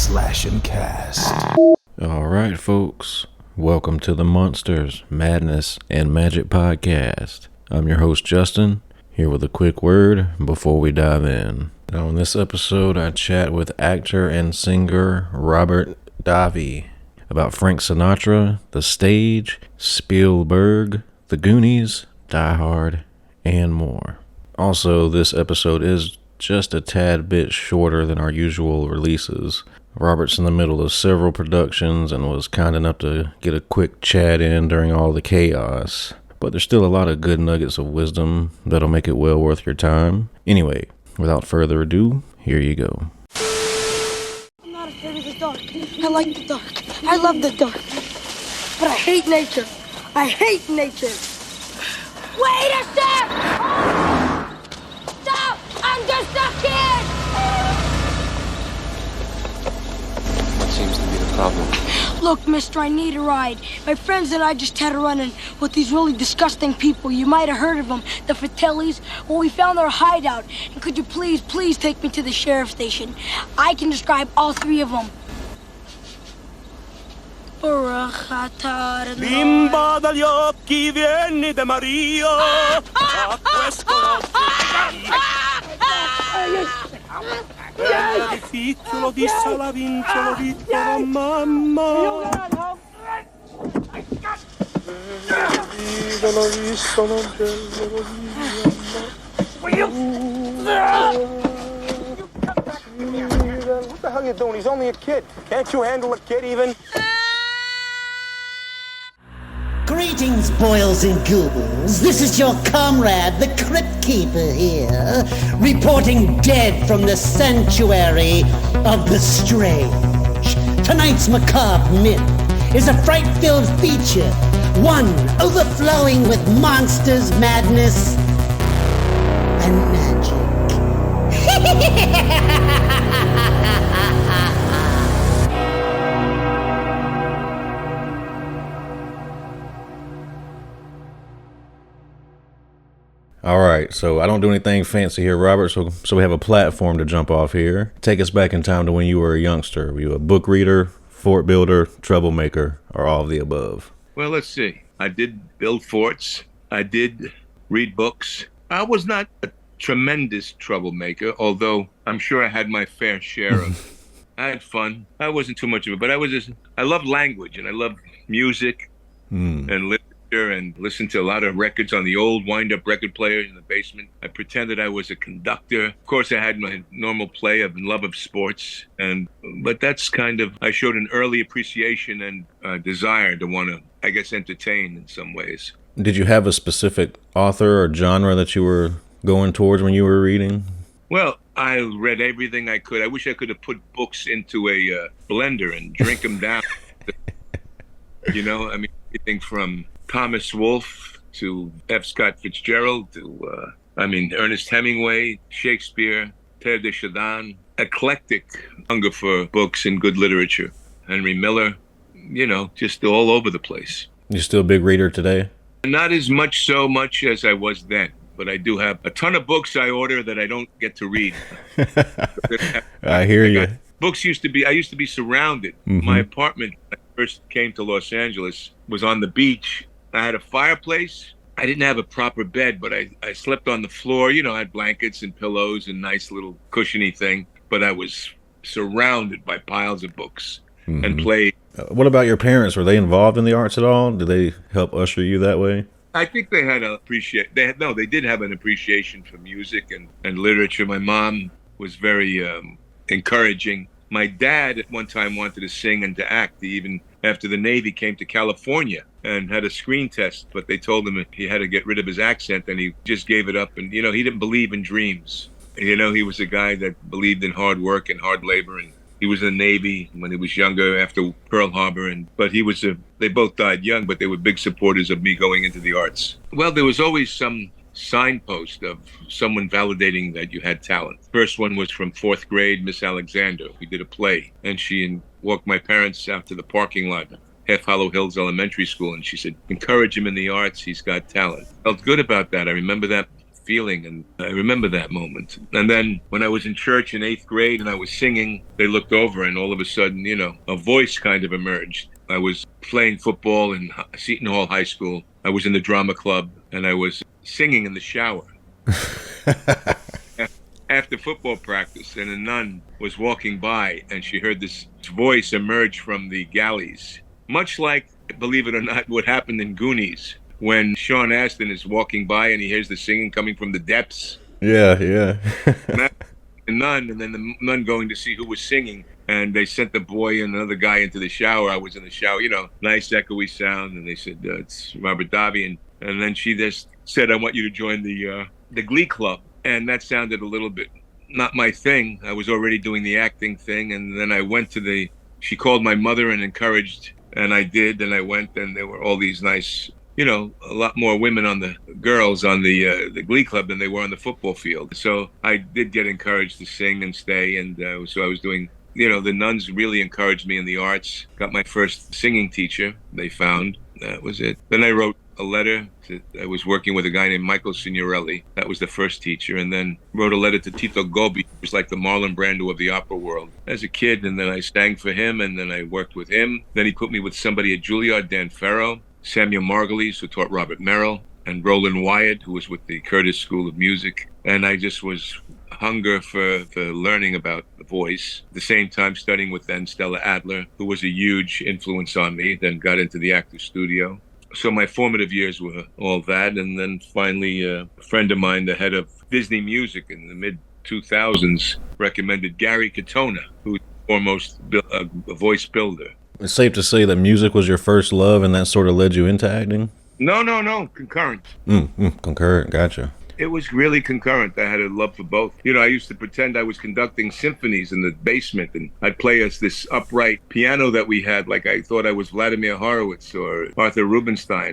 Slash and Cast. All right, folks. Welcome to the Monsters, Madness, and Magic Podcast. I'm your host, Justin, here with a quick word before we dive in. Now, in this episode, I chat with actor and singer Robert Davi about Frank Sinatra, the stage, Spielberg, the Goonies, Die Hard, and more. Also, this episode is just a tad bit shorter than our usual releases. Robert's in the middle of several productions and was kind enough to get a quick chat in during all the chaos. But there's still a lot of good nuggets of wisdom that'll make it well worth your time. Anyway, without further ado, here you go. I'm not afraid of the dark. I like the dark. I love the dark. But I hate nature. I hate nature. Wait a sec! Stop! I'm just a kid! What seems to be the problem? Look, mister, I need a ride. My friends and I just had a run-in with these really disgusting people. You might have heard of them, the Fratellis. Well, we found their hideout. And could you please take me to the sheriff's station? I can describe all three of them. Bimba dagli occhi vieni da Maria a questo di piccolo di sala vincolo piccolo mamma l'ho visto non bello What the hell are you doing? He's only a kid. Can't you handle a kid even? Greetings, boils and ghouls. This is your comrade, the Crypt Keeper here, reporting dead from the sanctuary of the strange. Tonight's macabre myth is a fright-filled feature, one overflowing with monsters, madness, and magic. All right, so I don't do anything fancy here, Robert, so we have a platform to jump off here. Take us back in time to when you were a youngster. Were you a book reader, fort builder, troublemaker, or all of the above? Well, let's see. I did build forts. I did read books. I was not a tremendous troublemaker, although I'm sure I had my fair share of. I had fun. I wasn't too much of it, but I loved language and I loved music and literature and listened to a lot of records on the old wind-up record players in the basement. I pretended I was a conductor. Of course, I had my normal play of love of sports, but that's kind of, I showed an early appreciation and desire to want to, I guess, entertain in some ways. Did you have a specific author or genre that you were going towards when you were reading? Well, I read everything I could. I wish I could have put books into a blender and drink them down. You know, I mean, everything from Thomas Wolfe to F. Scott Fitzgerald to, Ernest Hemingway, Shakespeare, Terre de Chardin. Eclectic hunger for books and good literature. Henry Miller, you know, just all over the place. You still a big reader today? Not as much as I was then, but I do have a ton of books I order that I don't get to read. I hear you. I used to be surrounded. Mm-hmm. My apartment, when I first came to Los Angeles, was on the beach. I had a fireplace. I didn't have a proper bed, but I slept on the floor. You know, I had blankets and pillows and nice little cushiony thing. But I was surrounded by piles of books and played. What about your parents? Were they involved in the arts at all? Did they help usher you that way? I think they had they did have an appreciation for music and literature. My mom was very encouraging. My dad at one time wanted to sing and to act. He even, after the Navy, came to California and had a screen test, but they told him he had to get rid of his accent, and he just gave it up. And, you know, he didn't believe in dreams. You know, he was a guy that believed in hard work and hard labor, and he was in the Navy when he was younger after Pearl Harbor. But they both died young, but they were big supporters of me going into the arts. Well, there was always some signpost of someone validating that you had talent. First one was from 4th grade, Miss Alexander. We did a play, and she walked my parents out to the parking lot, Half Hollow Hills Elementary School, and she said, encourage him in the arts, he's got talent. Felt good about that. I remember that feeling. And I remember that moment. And then when I was in church in 8th grade and I was singing, they looked over and all of a sudden, a voice kind of emerged. I was playing football in Seton Hall High School. I was in the drama club and I was singing in the shower. After football practice, and a nun was walking by and she heard this voice emerge from the galleys. Much like, believe it or not, what happened in Goonies when Sean Astin is walking by and he hears the singing coming from the depths. Yeah. The nun, and then the nun going to see who was singing, and they sent the boy and another guy into the shower. I was in the shower, nice echoey sound, and they said, it's Robert Davi, and then she just said, I want you to join the Glee Club. And that sounded a little bit not my thing. I was already doing the acting thing. And then I went to she called my mother and encouraged, and I did. And I went, and there were all these nice, a lot more women girls on the Glee Club than they were on the football field. So I did get encouraged to sing and stay. And so I was doing, the nuns really encouraged me in the arts. Got my first singing teacher, they found. That was it. Then I wrote a letter I was working with a guy named Michael Signorelli. That was the first teacher. And then wrote a letter to Tito Gobbi, who was like the Marlon Brando of the opera world as a kid. And then I sang for him, and then I worked with him. Then he put me with somebody at Juilliard, Dan Farrow, Samuel Margulies, who taught Robert Merrill, and Roland Wyatt, who was with the Curtis School of Music. And I just was hunger for learning about the voice. At the same time, studying with then Stella Adler, who was a huge influence on me, then got into the actor's studio. So my formative years were all that. And then finally, a friend of mine, the head of Disney Music in the mid-2000s, recommended Gary Katona, who was foremost a voice builder. It's safe to say that music was your first love and that sort of led you into acting? No, concurrent. Concurrent, gotcha. It was really concurrent. I had a love for both. I used to pretend I was conducting symphonies in the basement, and I'd play this upright piano that we had, like I thought I was Vladimir Horowitz or Arthur Rubinstein.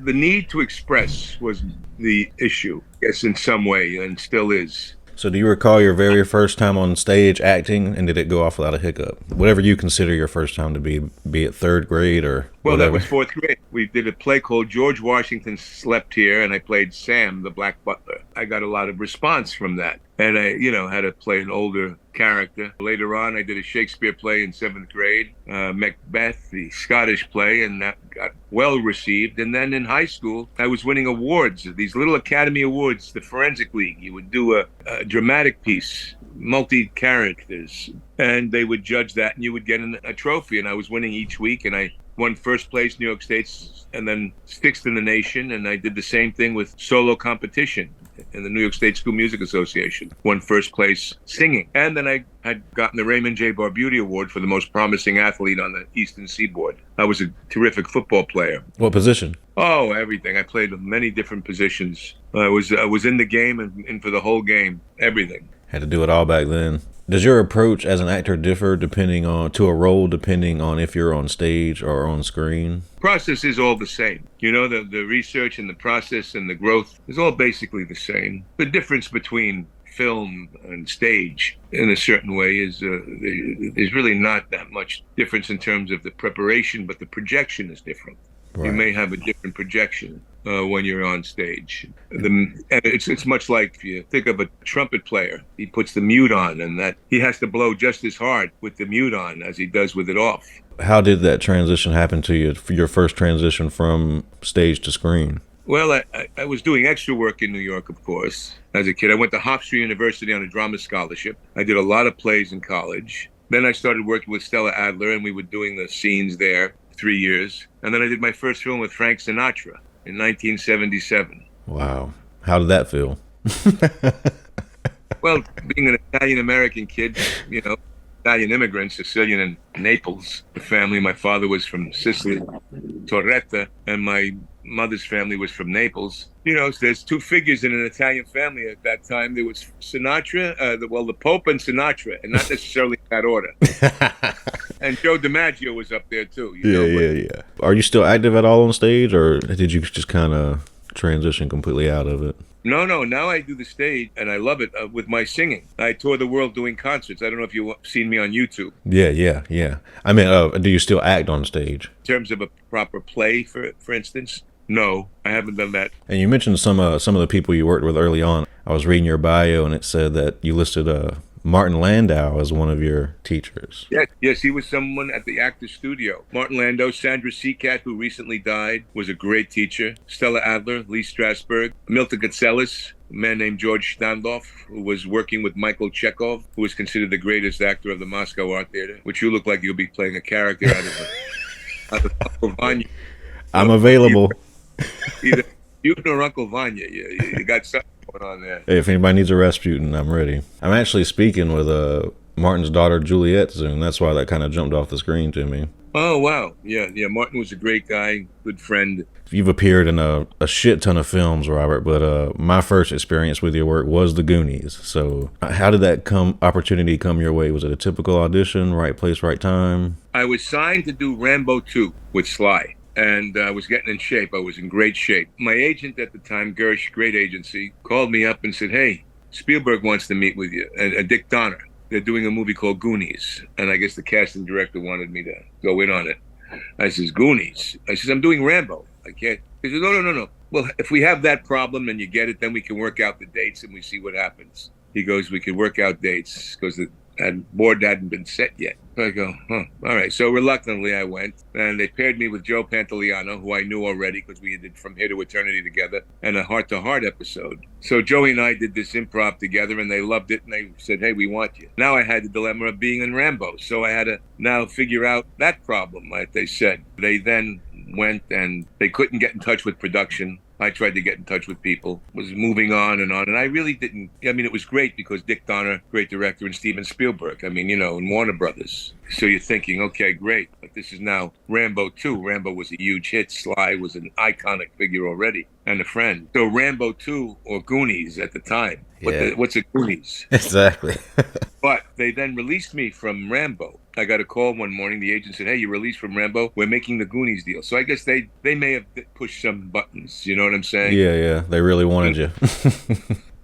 The need to express was the issue, yes, in some way, and still is. So do you recall your very first time on stage acting, and did it go off without a hiccup? Whatever you consider your first time to be it 3rd grade or Well, whatever. that was 4th grade. We did a play called George Washington Slept Here, and I played Sam, the Black Butler. I got a lot of response from that. And I, had to play an older character. Later on, I did a Shakespeare play in 7th grade, Macbeth, the Scottish play, and that got well received. And then in high school, I was winning awards, these little Academy Awards, the Forensic League. You would do a dramatic piece, multi-characters, and they would judge that, and you would get a trophy. And I was winning each week, and I won 1st place, New York State, and then 6th in the nation. And I did the same thing with solo competition in the New York State School Music Association. Won 1st place singing. And then I had gotten the Raymond J. Barbuti Award for the most promising athlete on the Eastern Seaboard. I was a terrific football player. What position? Oh, everything. I played many different positions. I was in the game and in for the whole game. Everything. Had to do it all back then. Does your approach as an actor differ to a role depending on if you're on stage or on screen? Process is all the same. The research and the process and the growth is all basically the same. The difference between film and stage in a certain way is there's really not that much difference in terms of the preparation, but the projection is different. Right. You may have a different projection when you're on stage. And it's much like if you think of a trumpet player, he puts the mute on, and that he has to blow just as hard with the mute on as he does with it off. How did that transition happen to you, for your first transition from stage to screen? Well, I was doing extra work in New York, of course, as a kid. I went to Hofstra University on a drama scholarship. I did a lot of plays in college. Then I started working with Stella Adler, and we were doing the scenes there 3 years. And then I did my first film with Frank Sinatra in 1977. Wow. How did that feel? Well, being an Italian-American kid, Italian immigrant, Sicilian in Naples. The family, my father was from Sicily, Torretta, and my mother's family was from Naples. There's 2 figures in an Italian family at that time. There was Sinatra, the Pope and Sinatra, and not necessarily in that order. And Joe DiMaggio was up there too. Yeah. Are you still active at all on stage, or did you just kind of transition completely out of it? No. Now I do the stage, and I love it with my singing. I tour the world doing concerts. I don't know if you've seen me on YouTube. Yeah. I mean, do you still act on stage? In terms of a proper play, for instance? No, I haven't done that. And you mentioned some of the people you worked with early on. I was reading your bio, and it said that you listed Martin Landau as one of your teachers. Yes, he was someone at the Actors Studio. Martin Landau, Sandra Seacat, who recently died, was a great teacher. Stella Adler, Lee Strasberg, Milton Katselis, a man named George Standoff, who was working with Michael Chekhov, who was considered the greatest actor of the Moscow Art Theater, which you look like you'll be playing a character out of Uncle Vanya. I'm available. Either you or Uncle Vanya. You got something going on there. Hey, if anybody needs a Rasputin, I'm ready. I'm actually speaking with Martin's daughter, Juliet, soon. That's why that kind of jumped off the screen to me. Oh, wow. Yeah, Martin was a great guy, good friend. You've appeared in a shit ton of films, Robert, but my first experience with your work was the Goonies. So how did that opportunity come your way? Was it a typical audition, right place, right time? I was signed to do Rambo 2 with Sly. And I was getting in shape. I was in great shape. My agent at the time, Gersh, great agency, called me up and said, hey, Spielberg wants to meet with you. And Dick Donner. They're doing a movie called Goonies. And I guess the casting director wanted me to go in on it. I says, Goonies? I says, I'm doing Rambo. I can't. He says, no. Well, if we have that problem and you get it, then we can work out the dates and we see what happens. He goes, we can work out dates because the board hadn't been set yet. So I go, all right. So reluctantly I went, and they paired me with Joe Pantoliano, who I knew already because we did From Here to Eternity together, and a Heart to Heart episode. So Joey and I did this improv together, and they loved it, and they said, hey, we want you. Now I had the dilemma of being in Rambo, so I had to now figure out that problem, like they said. They then went, and they couldn't get in touch with production. I tried to get in touch with people, was moving on, and I really didn't. I mean, it was great because Dick Donner, great director, and Steven Spielberg, and Warner Brothers. So you're thinking, okay, great, but this is now Rambo 2. Rambo was a huge hit. Sly was an iconic figure already, and a friend. So Rambo 2 or Goonies at the time. Yeah. What's a Goonies? Exactly. But they then released me from Rambo. I got a call one morning. The agent said, hey, you're released from Rambo. We're making the Goonies deal. So I guess they may have pushed some buttons. You know what I'm saying? Yeah. They really wanted you.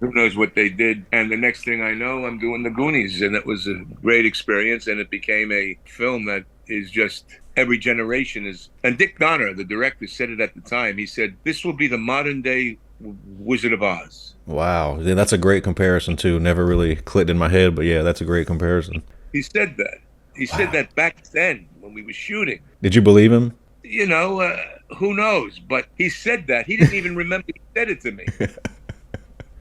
Who knows what they did? And the next thing I know, I'm doing the Goonies. And it was a great experience. And it became a film that is just every generation is. And Dick Donner, the director, said it at the time. He said, this will be the modern day Wizard of Oz. Wow. Yeah, that's a great comparison, too. Never really clicked in my head, but yeah, that's a great comparison. He said that. He said that back then when we were shooting. Did you believe him? Who knows? But he said that. He didn't even remember he said it to me.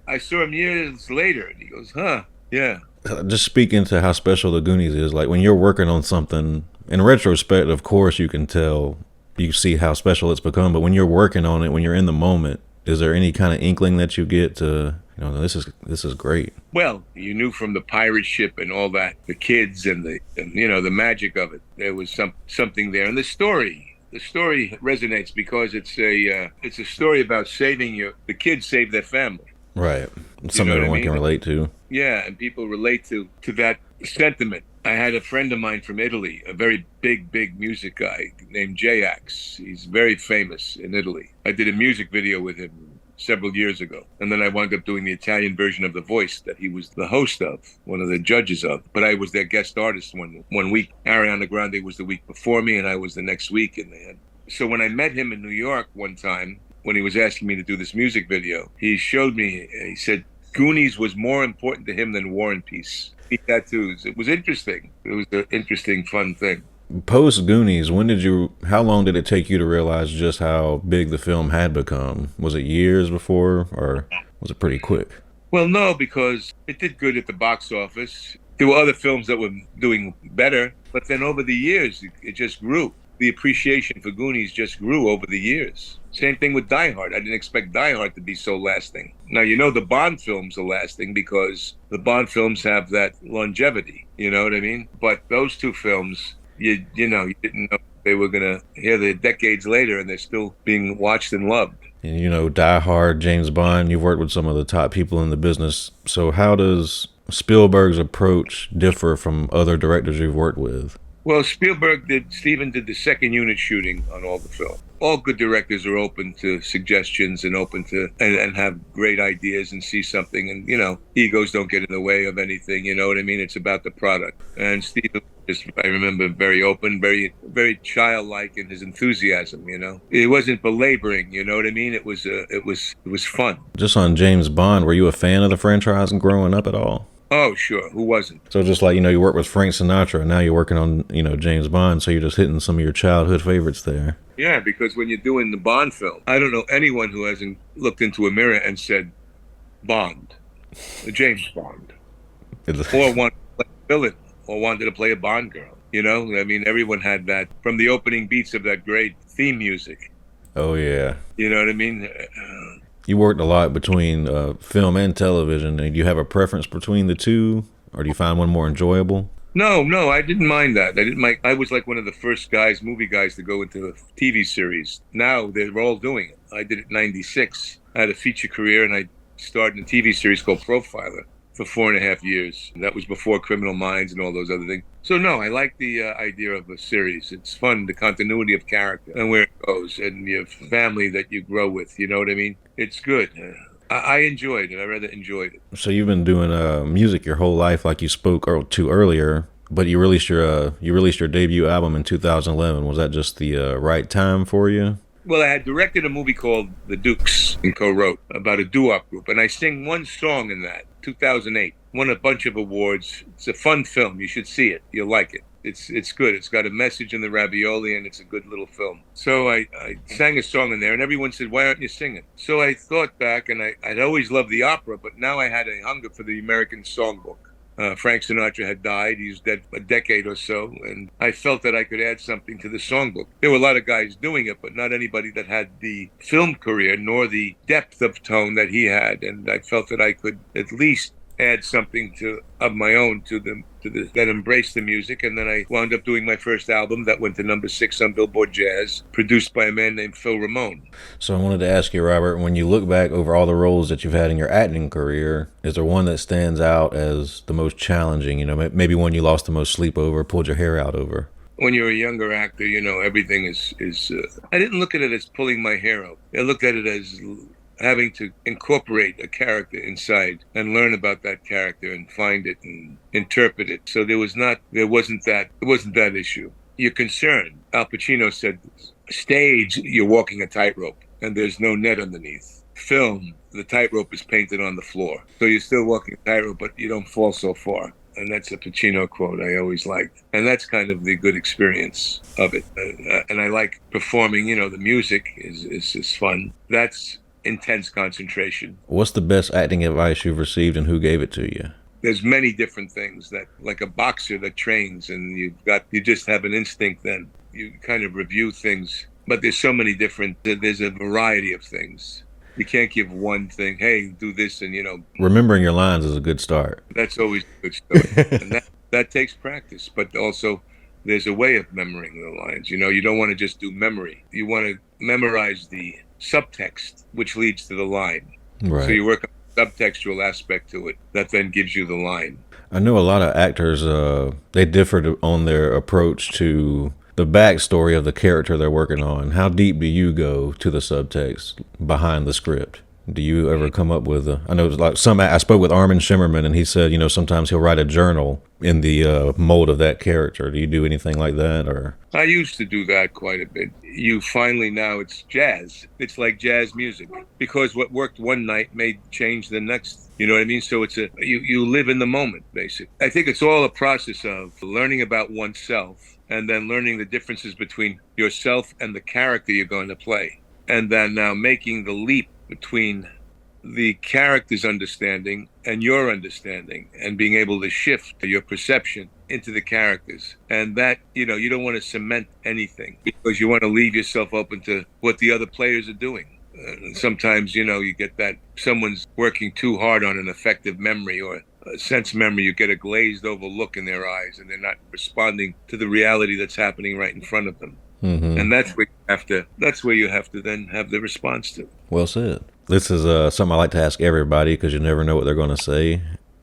I saw him years later, and he goes, huh, yeah. Just speaking to how special the Goonies is, like when you're working on something, in retrospect, of course, you can tell, you see how special it's become. But when you're working on it, when you're in the moment, is there any kind of inkling that you get to, this is great? Well, you knew from the pirate ship and all that, the kids and the magic of it. There was something there, and the story resonates because it's a story about the kids save their family. Right. Something everyone can relate to. Yeah, and people relate to that sentiment. I had a friend of mine from Italy, a very big music guy named J-Ax. He's very famous in Italy. I did a music video with him several years ago. And then I wound up doing the Italian version of The Voice that he was the host of, one of the judges of. But I was their guest artist one week. Ariana Grande was the week before me, and I was the next week. So when I met him in New York one time, when he was asking me to do this music video, he showed me, he said, Goonies was more important to him than War and Peace. Tattoos. It was interesting. It was an interesting, fun thing. Post Goonies, how long did it take you to realize just how big the film had become? Was it years before, or was it pretty quick? Well, no, because it did good at the box office. There were other films that were doing better, but then over the years, it just grew. The appreciation for Goonies just grew over the years. Same thing with Die Hard. I didn't expect Die Hard to be so lasting. Now, the Bond films are lasting because the Bond films have that longevity, you know what I mean? But those two films, you didn't know they were going to hear the decades later, and they're still being watched and loved. And, Die Hard, James Bond, you've worked with some of the top people in the business. So how does Spielberg's approach differ from other directors you've worked with? Well, Steven did the second unit shooting on all the film. All good directors are open to suggestions and open to, and have great ideas and see something. And, egos don't get in the way of anything. You know what I mean? It's about the product. And Steven Just, I remember very open, very, very childlike in his enthusiasm. It wasn't belaboring. You know what I mean? It was fun. Just on James Bond, were you a fan of the franchise growing up at all? Oh, sure. Who wasn't? So just like, you work with Frank Sinatra, and now you're working on, James Bond, so you're just hitting some of your childhood favorites there. Yeah, because when you're doing the Bond film, I don't know anyone who hasn't looked into a mirror and said, Bond, James Bond, or wanted to play a villain, or wanted to play a Bond girl. I mean, everyone had that from the opening beats of that great theme music. Oh, yeah. You know what I mean? You worked a lot between film and television. And do you have a preference between the two, or do you find one more enjoyable? No, I didn't mind that. I was like one of the first movie guys to go into a TV series. Now they're all doing it. I did it in 96. I had a feature career, and I started in a TV series called Profiler for 4.5 years. And that was before Criminal Minds and all those other things. So no, I like the idea of a series. It's fun, the continuity of character and where it goes, and your family that you grow with. You know what I mean? It's good. I enjoyed it. I rather enjoyed it. So you've been doing music your whole life, like you spoke to earlier. But you released your debut album in 2011. Was that just the right time for you? Well, I had directed a movie called The Dukes and co-wrote about a doo-wop group, and I sing one song in that. 2008, won a bunch of awards. It's a fun film. You should see it. You'll like it. It's good. It's got a message in the ravioli, and it's a good little film. So I sang a song in there, and everyone said, "Why aren't you singing?" So I thought back, and I'd always loved the opera, but now I had a hunger for the American songbook. Frank Sinatra had died. He was dead a decade or so, and I felt that I could add something to the songbook. There were a lot of guys doing it, but not anybody that had the film career nor the depth of tone that he had, and I felt that I could at least add something of my own to that embraced the music. And then I wound up doing my first album that went to number 6 on Billboard Jazz, produced by a man named Phil Ramone. So I wanted to ask you, Robert, when you look back over all the roles that you've had in your acting career, is there one that stands out as the most challenging? Maybe one you lost the most sleep over, pulled your hair out over? When you're a younger actor, everything is I didn't look at it as pulling my hair out. I looked at it as having to incorporate a character inside and learn about that character and find it and interpret it. So it wasn't that issue. You're concerned. Al Pacino said, stage, you're walking a tightrope and there's no net underneath. Film, the tightrope is painted on the floor. So you're still walking a tightrope, but you don't fall so far. And that's a Pacino quote I always liked. And that's kind of the good experience of it. And I like performing, the music is fun. That's intense concentration. What's the best acting advice you've received, and who gave it to you? There's many different things that, like a boxer that trains, and you just have an instinct, then you kind of review things. But there's so many there's a variety of things. You can't give one thing, hey, do this, and Remembering your lines is a good start. That's always a good start. And that takes practice, but also there's a way of memorizing the lines. You don't want to just do memory. You want to memorize the subtext, which leads to the line. Right. So you work on the subtextual aspect to it that then gives you the line. I know a lot of actors, they differ on their approach to the backstory of the character they're working on. How deep do you go to the subtext behind the script? Do you ever come up with I know it's like I spoke with Armin Shimmerman, and he said, sometimes he'll write a journal in the mold of that character. Do you do anything like that? Or I used to do that quite a bit. Now it's jazz. It's like jazz music, because what worked one night may change the next. You know what I mean? So it's you live in the moment, basically. I think it's all a process of learning about oneself, and then learning the differences between yourself and the character you're going to play, and then now making the leap between the character's understanding and your understanding, and being able to shift your perception into the characters. And that, you don't want to cement anything, because you want to leave yourself open to what the other players are doing. Sometimes, you get that someone's working too hard on an effective memory or a sense memory. You get a glazed over look in their eyes, and they're not responding to the reality that's happening right in front of them. Mm-hmm. And that's where you have to then have the response to. Well said. This is something I like to ask everybody, because you never know what they're going to say.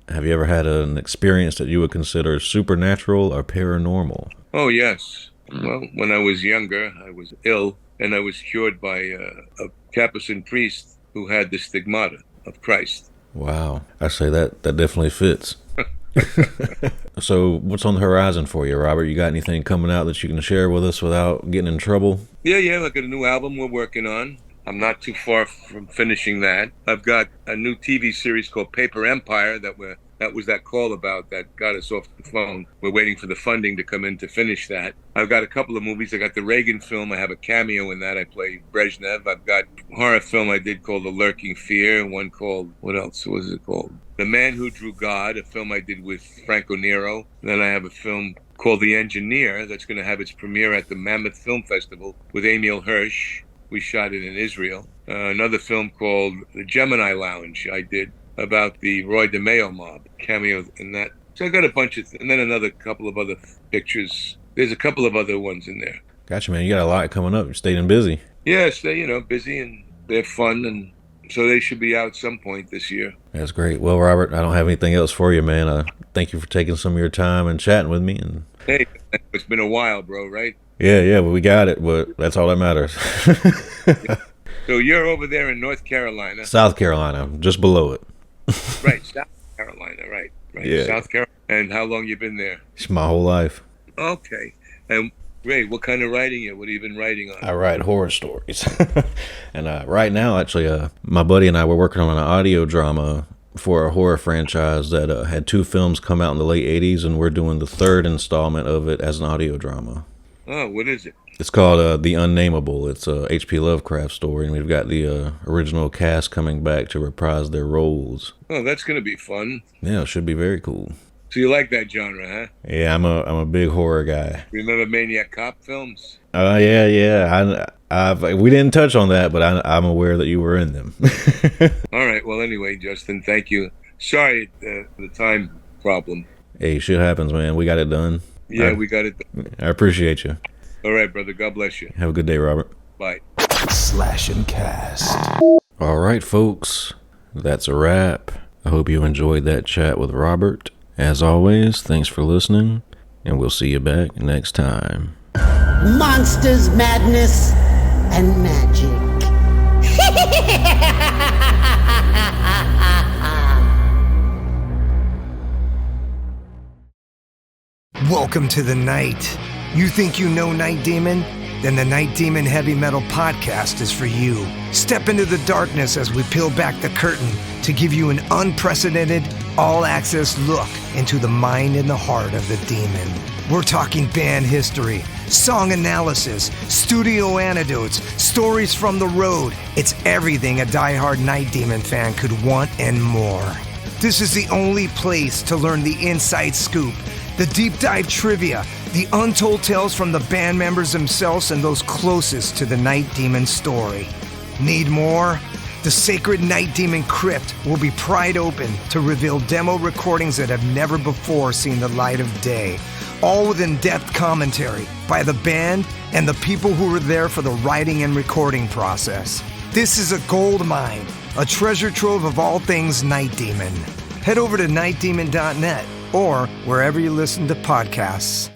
Have you ever had an experience that you would consider supernatural or paranormal? Oh, yes. Well, when I was younger, I was ill, and I was cured by a Capuchin priest who had the stigmata of Christ. Wow. I say that definitely fits. So what's on the horizon for you, Robert? You got anything coming out that you can share with us without getting in trouble? Yeah, I got a new album we're working on. I'm not too far from finishing that. I've got a new TV series called Paper Empire that was that call about that got us off the phone. We're waiting for the funding to come in to finish that. I've got a couple of movies. I got the Reagan film. I have a cameo in that. I play Brezhnev. I've got a horror film I did called The Lurking Fear, and one called, what else was it called? The Man Who Drew God, a film I did with Franco Nero. Then I have a film called The Engineer that's going to have its premiere at the Mammoth Film Festival with Emil Hirsch. We shot it in Israel. Another film called The Gemini Lounge I did about the Roy DeMeo mob, cameo in that. So I got a bunch of, and then another couple of other pictures. There's a couple of other ones in there. Gotcha, man. You got a lot coming up. You're staying busy. Yes, they're busy and they're fun, and so they should be out some point this year. That's great. Well, Robert, I don't have anything else for you, man. Thank you for taking some of your time and chatting with me. And hey, it's been a while, bro, right? Yeah, but we got it, but that's all that matters. So you're over there in North Carolina. South Carolina, just below it. Right, South Carolina, right. Yeah. South Carolina. And how long you been there? It's my whole life. Okay. And Ray, what kind of writing what have you been writing on? I write horror stories. And right now, actually, my buddy and I were working on an audio drama for a horror franchise that had 2 films come out in the late 80s, and we're doing the 3rd installment of it as an audio drama. Oh, what is it? It's called The Unnameable. It's a H.P. Lovecraft story, and we've got the original cast coming back to reprise their roles. Oh, that's going to be fun. Yeah, it should be very cool. So you like that genre, huh? Yeah, I'm a big horror guy. Remember Maniac Cop films? Yeah. We didn't touch on that, but I'm aware that you were in them. All right. Well, anyway, Justin, thank you. Sorry for the time problem. Hey, shit happens, man. We got it done. Yeah, we got it done. I appreciate you. All right, brother. God bless you. Have a good day, Robert. Bye. Slash and Cast. All right, folks. That's a wrap. I hope you enjoyed that chat with Robert. As always, thanks for listening, and we'll see you back next time. Monsters, madness, and magic. Welcome to the night. You think you know Night Demon? Then the Night Demon Heavy Metal Podcast is for you. Step into the darkness as we peel back the curtain to give you an unprecedented, all-access look into the mind and the heart of the demon. We're talking band history, song analysis, studio anecdotes, stories from the road. It's everything a diehard Night Demon fan could want and more. This is the only place to learn the inside scoop, the deep dive trivia, the untold tales from the band members themselves and those closest to the Night Demon story. Need more? The Sacred Night Demon Crypt will be pried open to reveal demo recordings that have never before seen the light of day, all with in-depth commentary by the band and the people who were there for the writing and recording process. This is a gold mine, a treasure trove of all things Night Demon. Head over to nightdemon.net or wherever you listen to podcasts.